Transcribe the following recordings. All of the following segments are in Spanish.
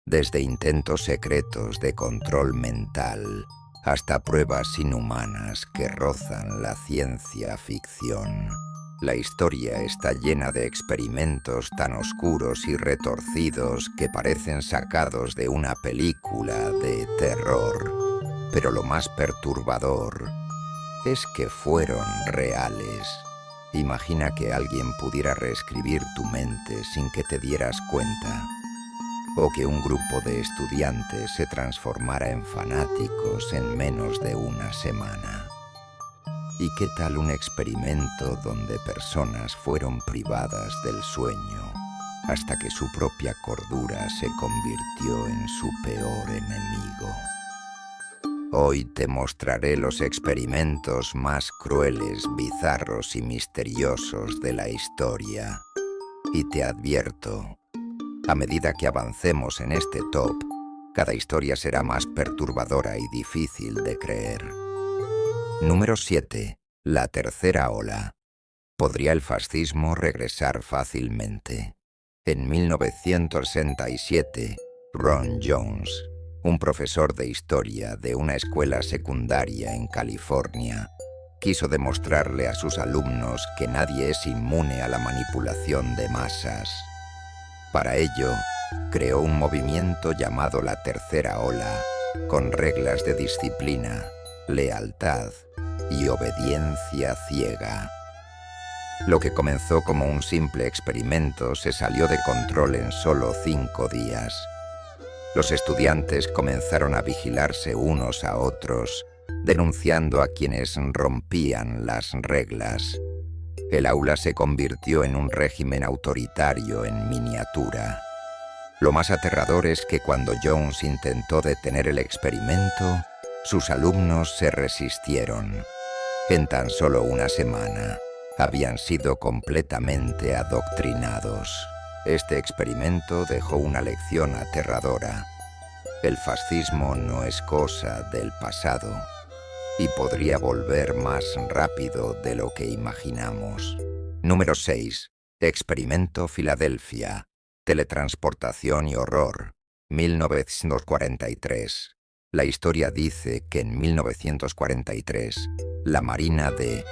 Desde intentos secretos de control mental hasta pruebas inhumanas que rozan la ciencia ficción. La historia está llena de experimentos tan oscuros y retorcidos que parecen sacados de una película de terror. Pero lo más perturbador es que fueron reales. Imagina que alguien pudiera reescribir tu mente sin que te dieras cuenta. O que un grupo de estudiantes se transformara en fanáticos en menos de una semana. ¿Y qué tal un experimento donde personas fueron privadas del sueño hasta que su propia cordura se convirtió en su peor enemigo? Hoy te mostraré los experimentos más crueles, bizarros y misteriosos de la historia. Y te advierto, a medida que avancemos en este top, cada historia será más perturbadora y difícil de creer. Número 7. La tercera ola. ¿Podría el fascismo regresar fácilmente? En 1967, Ron Jones, un profesor de historia de una escuela secundaria en California, quiso demostrarle a sus alumnos que nadie es inmune a la manipulación de masas. Para ello, creó un movimiento llamado la Tercera Ola, con reglas de disciplina, lealtad y obediencia ciega. Lo que comenzó como un simple experimento se salió de control en solo 5 días. Los estudiantes comenzaron a vigilarse unos a otros, denunciando a quienes rompían las reglas. El aula se convirtió en un régimen autoritario en miniatura. Lo más aterrador es que cuando Jones intentó detener el experimento, sus alumnos se resistieron. En tan solo una semana, habían sido completamente adoctrinados. Este experimento dejó una lección aterradora. El fascismo no es cosa del pasado y podría volver más rápido de lo que imaginamos. Número 6. Experimento Filadelfia. Teletransportación y horror. 1943. La historia dice que en 1943, la Marina de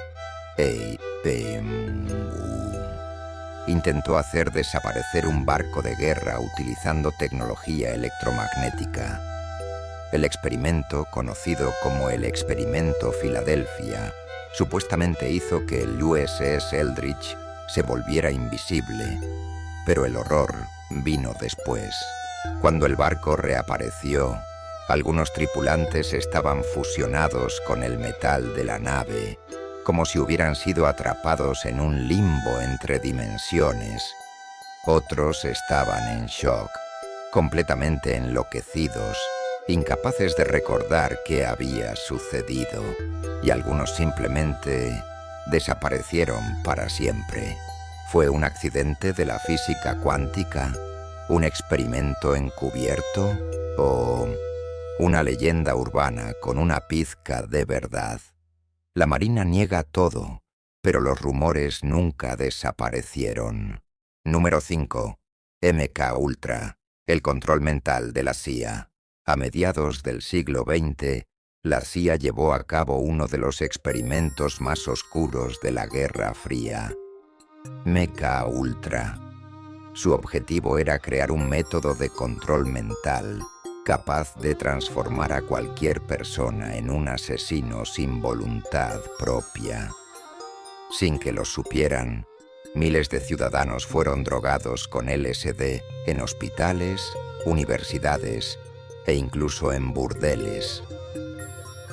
intentó hacer desaparecer un barco de guerra utilizando tecnología electromagnética. El experimento, conocido como el Experimento Filadelfia, supuestamente hizo que el USS Eldridge se volviera invisible, pero el horror vino después. Cuando el barco reapareció, algunos tripulantes estaban fusionados con el metal de la nave, como si hubieran sido atrapados en un limbo entre dimensiones. Otros estaban en shock, completamente enloquecidos, incapaces de recordar qué había sucedido, y algunos simplemente desaparecieron para siempre. ¿Fue un accidente de la física cuántica? ¿Un experimento encubierto? ¿O una leyenda urbana con una pizca de verdad? La Marina niega todo, pero los rumores nunca desaparecieron. Número 5. MK Ultra. El control mental de la CIA. A mediados del siglo XX, la CIA llevó a cabo uno de los experimentos más oscuros de la Guerra Fría. MK Ultra. Su objetivo era crear un método de control mental capaz de transformar a cualquier persona en un asesino sin voluntad propia. Sin que lo supieran, miles de ciudadanos fueron drogados con LSD en hospitales, universidades e incluso en burdeles.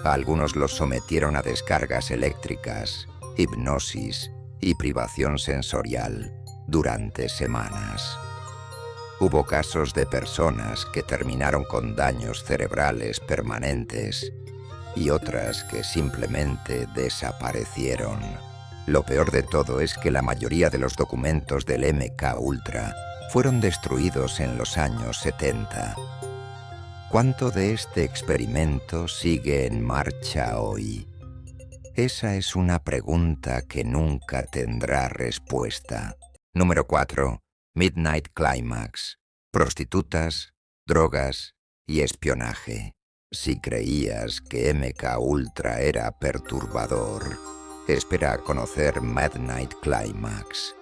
A algunos los sometieron a descargas eléctricas, hipnosis y privación sensorial durante semanas. Hubo casos de personas que terminaron con daños cerebrales permanentes y otras que simplemente desaparecieron. Lo peor de todo es que la mayoría de los documentos del MK Ultra fueron destruidos en los años 70. ¿Cuánto de este experimento sigue en marcha hoy? Esa es una pregunta que nunca tendrá respuesta. Número 4. Midnight Climax. Prostitutas, drogas y espionaje. Si creías que MK Ultra era perturbador, espera a conocer Midnight Climax.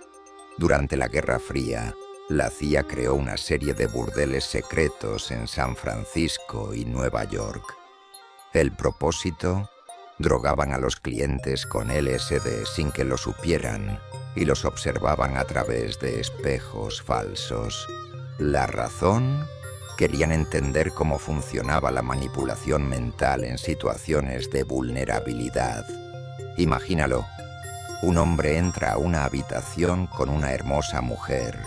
Durante la Guerra Fría, la CIA creó una serie de burdeles secretos en San Francisco y Nueva York. El propósito: drogaban a los clientes con LSD sin que lo supieran y los observaban a través de espejos falsos. ¿La razón? Querían entender cómo funcionaba la manipulación mental en situaciones de vulnerabilidad. Imagínalo. Un hombre entra a una habitación con una hermosa mujer,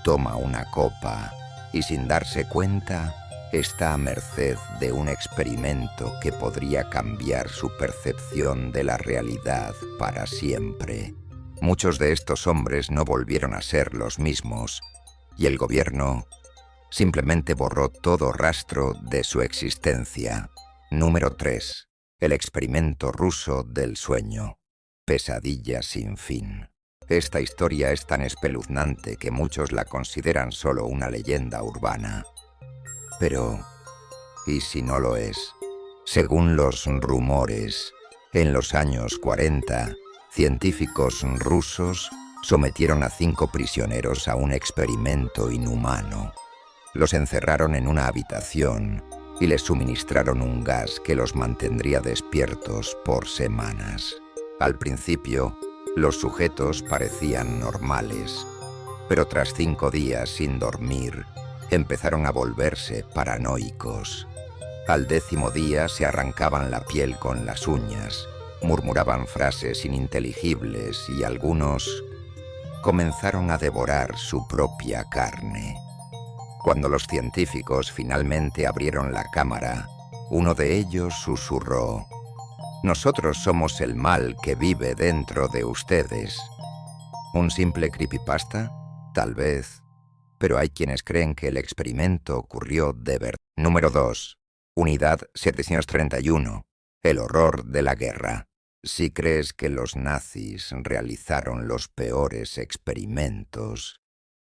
toma una copa y, sin darse cuenta, está a merced de un experimento que podría cambiar su percepción de la realidad para siempre. Muchos de estos hombres no volvieron a ser los mismos, y el gobierno simplemente borró todo rastro de su existencia. Número 3. El experimento ruso del sueño. Pesadilla sin fin. Esta historia es tan espeluznante que muchos la consideran solo una leyenda urbana. Pero, ¿y si no lo es? Según los rumores, en los años 40, científicos rusos sometieron a 5 prisioneros a un experimento inhumano. Los encerraron en una habitación y les suministraron un gas que los mantendría despiertos por semanas. Al principio, los sujetos parecían normales, pero tras 5 días sin dormir, empezaron a volverse paranoicos. Al 10º día se arrancaban la piel con las uñas, murmuraban frases ininteligibles y algunos comenzaron a devorar su propia carne. Cuando los científicos finalmente abrieron la cámara, uno de ellos susurró: «Nosotros somos el mal que vive dentro de ustedes». ¿Un simple creepypasta? Tal vez. Pero hay quienes creen que el experimento ocurrió de verdad. Número 2. Unidad 731. El horror de la guerra. Si crees que los nazis realizaron los peores experimentos,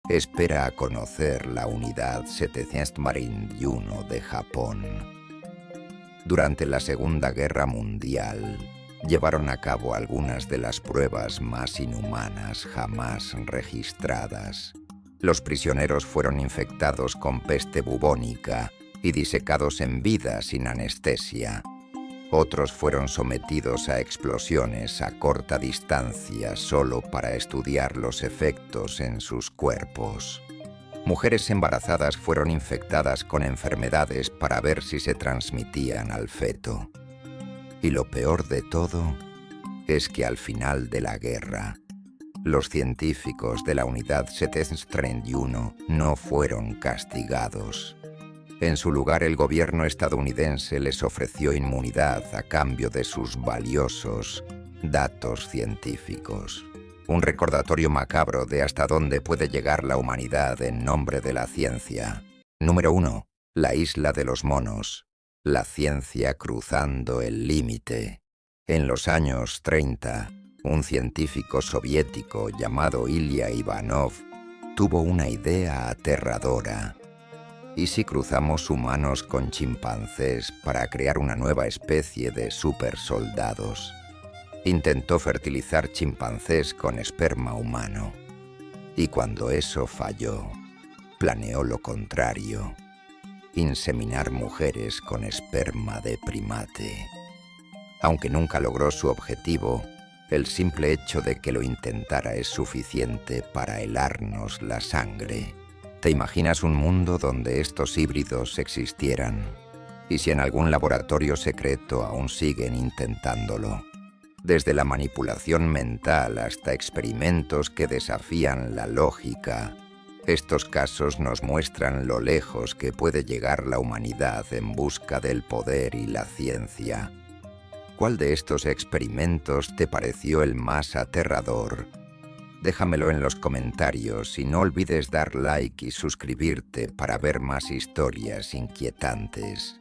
espera a conocer la Unidad 731 de Japón. Durante la Segunda Guerra Mundial, llevaron a cabo algunas de las pruebas más inhumanas jamás registradas. Los prisioneros fueron infectados con peste bubónica y disecados en vida sin anestesia. Otros fueron sometidos a explosiones a corta distancia solo para estudiar los efectos en sus cuerpos. Mujeres embarazadas fueron infectadas con enfermedades para ver si se transmitían al feto. Y lo peor de todo es que al final de la guerra, los científicos de la Unidad 731 no fueron castigados. En su lugar, el gobierno estadounidense les ofreció inmunidad a cambio de sus valiosos datos científicos. Un recordatorio macabro de hasta dónde puede llegar la humanidad en nombre de la ciencia. Número 1. La isla de los monos. La ciencia cruzando el límite. En los años 30, un científico soviético llamado Ilya Ivanov tuvo una idea aterradora. ¿Y si cruzamos humanos con chimpancés para crear una nueva especie de supersoldados? Intentó fertilizar chimpancés con esperma humano. Y cuando eso falló, planeó lo contrario: inseminar mujeres con esperma de primate. Aunque nunca logró su objetivo, el simple hecho de que lo intentara es suficiente para helarnos la sangre. ¿Te imaginas un mundo donde estos híbridos existieran? ¿Y si en algún laboratorio secreto aún siguen intentándolo? Desde la manipulación mental hasta experimentos que desafían la lógica, estos casos nos muestran lo lejos que puede llegar la humanidad en busca del poder y la ciencia. ¿Cuál de estos experimentos te pareció el más aterrador? Déjamelo en los comentarios y no olvides dar like y suscribirte para ver más historias inquietantes.